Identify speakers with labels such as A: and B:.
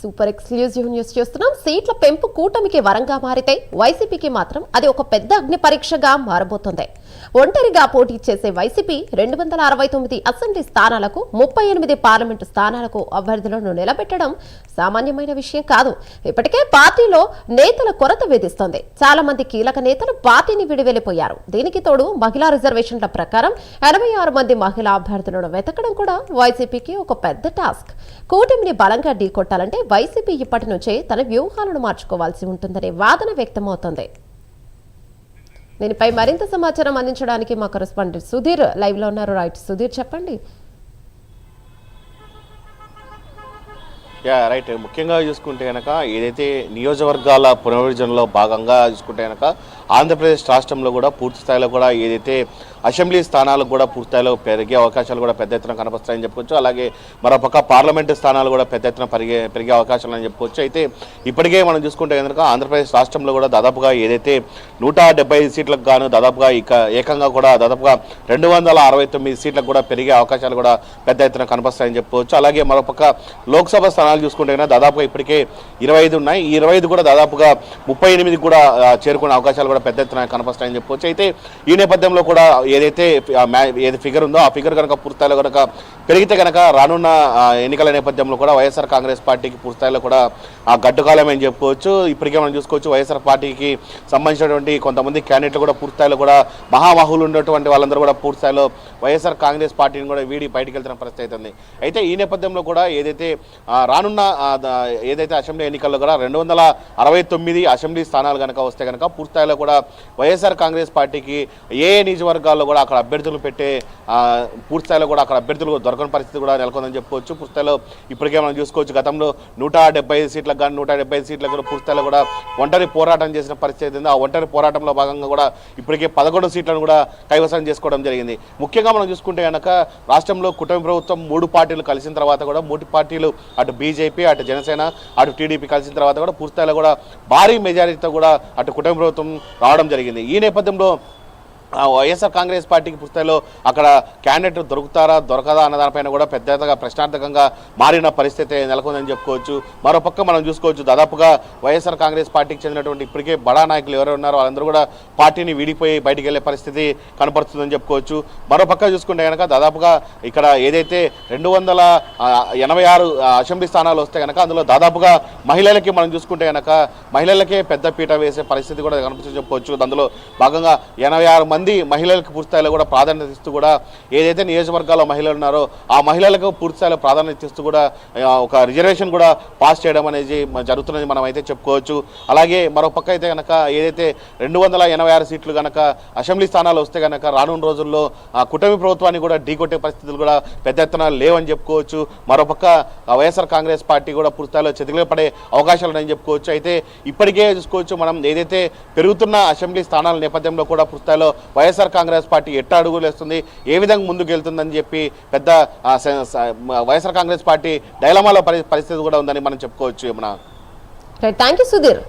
A: Super exclusive news చూస్తున్నాం. సీట్ల పెంపు కూటమికి వరంగా మారితే వైసీపీకి మాత్రం అది ఒక పెద్ద అగ్ని పరీక్షగా మారబోతోంది. ఒంటరిగా పోటీ చేసే వైసీపీ 269 అసెంబ్లీ స్థానాలకు 38 పార్లమెంటు స్థానాలకు అభ్యర్థులను నిలబెట్టడం సామాన్యమైన విషయం కాదు. ఇప్పటికే పార్టీలో నేతల కొరత వేధిస్తోంది. చాలా మంది కీలక నేతలు పార్టీని విడివెళ్లిపోయారు. దీనికి తోడు మహిళా రిజర్వేషన్ల ప్రకారం 86 మంది మహిళా అభ్యర్థులను వెతకడం కూడా వైసీపీకి ఒక పెద్ద టాస్క్. కూటమిని బలంగా ఢీకొట్టాలంటే వైసీపీ ఇప్పటి నుంచే తన వ్యూహాలను మార్చుకోవాల్సి ఉంటుందనే వాదన వ్యక్తమవుతోంది. దీనిపై మరింత సమాచారం అందించడానికి మా కరెస్పాండెంట్ సుధీర్ లైవ్ లో ఉన్నారు. రైట్ సుధీర్, చెప్పండి.
B: రైట్. ముఖ్యంగా చూసుకుంటే కనుక ఏదైతే నియోజకవర్గాల పునర్విభజనలో భాగంగా చూసుకుంటే కనుక ఆంధ్రప్రదేశ్ రాష్ట్రంలో కూడా పూర్తి స్థాయిలో కూడా ఏదైతే అసెంబ్లీ స్థానాలు కూడా పూర్తి స్థాయిలో పెరిగే అవకాశాలు కూడా పెద్ద ఎత్తున కనిపిస్తాయని చెప్పుకోవచ్చు. అలాగే మరోపక్క పార్లమెంటు స్థానాలు కూడా పెద్ద ఎత్తున పెరిగే అవకాశాలు అని చెప్పుకోవచ్చు. అయితే ఇప్పటికే మనం చూసుకుంటే కనుక ఆంధ్రప్రదేశ్ రాష్ట్రంలో కూడా దాదాపుగా ఏదైతే 175 సీట్లకు గాను దాదాపుగా ఏకంగా కూడా దాదాపుగా 269 సీట్లకు కూడా పెరిగే అవకాశాలు కూడా పెద్ద ఎత్తున కనిపిస్తాయని చెప్పుకోవచ్చు. అలాగే మరోపక్క లోక్సభ స్థానాలు చూసుకుంటే కనుక దాదాపుగా ఇప్పటికే 25 ఉన్నాయి. ఈ 25 కూడా దాదాపుగా 38 కూడా చేరుకునే అవకాశాలు కూడా పెద్ద ఎత్తున కనిపిస్తాయని చెప్పుకోవచ్చు. అయితే ఈ నేపథ్యంలో కూడా ఏదైతే ఏది ఫిగర్ ఉందో ఆ ఫిగర్ కనుక పూర్తిస్థాయిలో కనుక పెరిగితే కనుక రానున్న ఎన్నికల నేపథ్యంలో కూడా వైఎస్ఆర్ కాంగ్రెస్ పార్టీకి పూర్తిస్థాయిలో కూడా గడ్డుకాలం అని చెప్పుకోవచ్చు. ఇప్పటికే మనం చూసుకోవచ్చు వైఎస్ఆర్ పార్టీకి సంబంధించినటువంటి కొంతమంది క్యాండిడేట్లు కూడా పూర్తిస్థాయిలో కూడా మహామహులు ఉన్నటువంటి వాళ్ళందరూ కూడా పూర్తిస్థాయిలో వైఎస్ఆర్ కాంగ్రెస్ పార్టీని కూడా వీడి బయటికి వెళ్తున్న పరిస్థితి అవుతుంది. అయితే ఈ నేపథ్యంలో కూడా ఏదైతే రానున్న ఏదైతే అసెంబ్లీ ఎన్నికల్లో కూడా 269 అసెంబ్లీ స్థానాలు కనుక వస్తే కనుక పూర్తిస్థాయిలో కూడా వైఎస్ఆర్ కాంగ్రెస్ పార్టీకి ఏ నియోజకవర్గాల్లో కూడా అక్కడ అభ్యర్థులు పెట్టే పూర్తిస్థాయిలో కూడా అక్కడ అభ్యర్థులు దొరకని పరిస్థితి కూడా నెలకొందని చెప్పుకోవచ్చు. పూర్తిస్థాయిలో ఇప్పటికే మనం చూసుకోవచ్చు గతంలో 175 సీట్లకు కానీ 175 సీట్లకు కూడా పూర్తిస్థాయిలో కూడా ఒంటరి పోరాటం చేసిన పరిస్థితి ఉంది. ఆ ఒంటరి పోరాటంలో భాగంగా కూడా ఇప్పటికే 11 సీట్లను కూడా కైవసం చేసుకోవడం జరిగింది. ముఖ్యంగా మనం చూసుకుంటే కనుక రాష్ట్రంలో కూటమి ప్రభుత్వం 3 పార్టీలు కలిసిన తర్వాత కూడా 3 పార్టీలు అటు బీజేపీ, అటు జనసేన, అటు టీడీపీ కలిసిన తర్వాత కూడా పూర్తిస్థాయిలో కూడా భారీ మెజారిటీతో కూడా అటు కూటమి ప్రభుత్వం రావడం జరిగింది. ఈ నేపథ్యంలో వైఎస్ఆర్ కాంగ్రెస్ పార్టీకి పుస్తకాల్లో అక్కడ క్యాండిడేట్ దొరుకుతారా దొరకదా అన్న దానిపైన కూడా పెద్దగా ప్రశ్నార్థకంగా మారిన పరిస్థితి నెలకొందని చెప్పుకోవచ్చు. మరోపక్క మనం చూసుకోవచ్చు దాదాపుగా వైఎస్ఆర్ కాంగ్రెస్ పార్టీకి చెందినటువంటి ఇప్పటికే బడా నాయకులు ఎవరు ఉన్నారో వాళ్ళందరూ కూడా పార్టీని వీడిపోయి బయటికి వెళ్ళే పరిస్థితి కనపడుతుందని చెప్పుకోవచ్చు. మరోపక్క చూసుకుంటే కనుక దాదాపుగా ఇక్కడ ఏదైతే 286 అసెంబ్లీ స్థానాలు వస్తే కనుక అందులో దాదాపుగా మహిళలకి మనం చూసుకుంటే కనుక మహిళలకే పెద్ద పీట వేసే పరిస్థితి కూడా కనిపిస్తుందని చెప్పుకోవచ్చు. అందులో భాగంగా 86 మంది మహిళలకు పూర్తిస్థాయిలో కూడా ప్రాధాన్యత ఇస్తూ కూడా ఏదైతే నియోజకవర్గాల్లో మహిళలు ఉన్నారో ఆ మహిళలకు పూర్తిస్థాయిలో ప్రాధాన్యత ఇస్తూ కూడా ఒక రిజర్వేషన్ కూడా పాస్ చేయడం అనేది జరుగుతున్నది మనం అయితే చెప్పుకోవచ్చు. అలాగే మరో పక్క అయితే కనుక ఏదైతే 286 సీట్లు కనుక అసెంబ్లీ స్థానాలు వస్తే కనుక రానున్న రోజుల్లో కూటమి ప్రభుత్వాన్ని కూడా ఢీకొట్టే పరిస్థితులు కూడా పెద్ద ఎత్తున లేవని చెప్పుకోవచ్చు. మరోపక్క వైఎస్ఆర్ కాంగ్రెస్ పార్టీ కూడా పూర్తిస్థాయిలో చెతికిలపడే అవకాశాలు ఉన్నాయని చెప్పుకోవచ్చు. అయితే ఇప్పటికే చూసుకోవచ్చు మనం ఏదైతే పెరుగుతున్న అసెంబ్లీ స్థానాల నేపథ్యంలో కూడా పూర్తిస్థాయిలో వైఎస్ఆర్ కాంగ్రెస్ పార్టీ ఎట్ట అడుగులు వేస్తుంది, ఏ విధంగా ముందుకు వెళ్తుందని చెప్పి పెద్ద వైఎస్ఆర్ కాంగ్రెస్ పార్టీ డైలమాలో పరిస్థితి కూడా ఉందని మనం చెప్పుకోవచ్చు.
A: Thank you Sudheer.